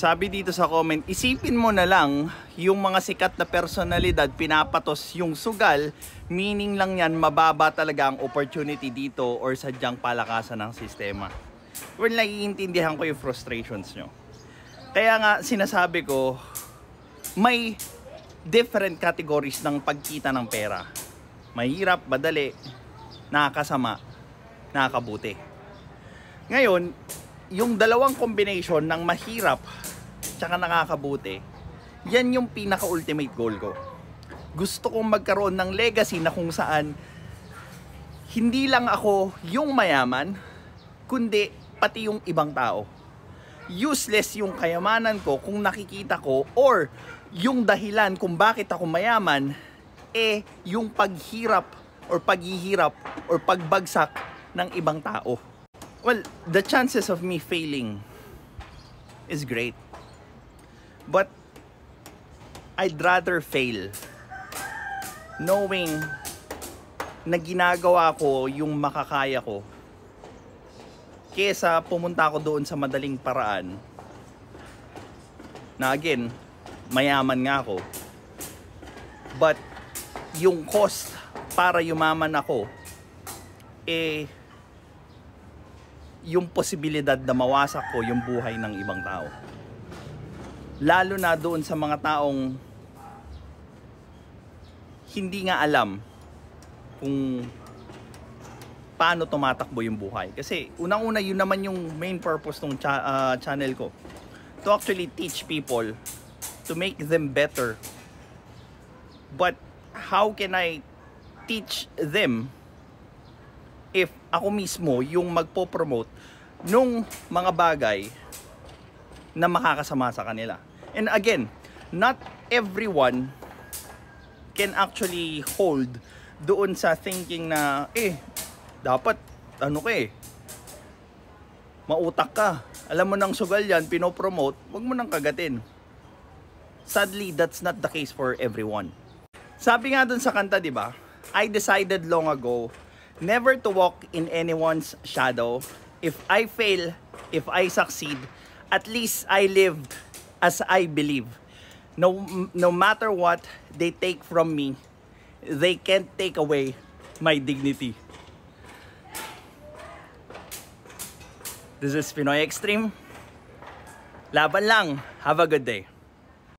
Sabi dito sa comment, isipin mo na lang yung mga sikat na personalidad pinapatos yung sugal, meaning lang yan mababa talaga ang opportunity dito or sadyang palakasan ng sistema. Well, naiintindihan ko yung frustrations nyo. Kaya nga sinasabi ko, may different categories ng pagkita ng pera. Mahirap, madali, nakakasama, nakakabuti. Ngayon, yung dalawang combination ng mahirap tsaka nakakabuti, yan yung pinaka-ultimate goal ko. Gusto kong magkaroon ng legacy na kung saan hindi lang ako yung mayaman, kundi pati yung ibang tao. Useless yung kayamanan ko kung nakikita ko, or yung dahilan kung bakit ako mayaman, yung paghihirap or pagbagsak ng ibang tao. Well, the chances of me failing is great. But I'd rather fail knowing na ginagawa ko yung makakaya ko kesa pumunta ako doon sa madaling paraan na again, mayaman nga ako, but yung cost para yumaman ako yung posibilidad na mawasak ko yung buhay ng ibang tao. Lalo na doon sa mga taong hindi nga alam kung paano tumatakbo yung buhay. Kasi unang-una yun naman yung main purpose ng channel ko. To actually teach people, to make them better. But how can I teach them if ako mismo yung magpo-promote nung mga bagay na makakasama sa kanila? And again, not everyone can actually hold doon sa thinking na dapat mautak ka. Alam mo nang sugal yan, pinopromote, wag mo nang kagatin. Sadly, that's not the case for everyone. Sabi nga dun sa kanta, di ba? I decided long ago never to walk in anyone's shadow. If I fail, if I succeed, at least I lived as I believe. No matter what they take from me, they can't take away my dignity. This is Pinoy Extreme. Laban lang. Have a good day.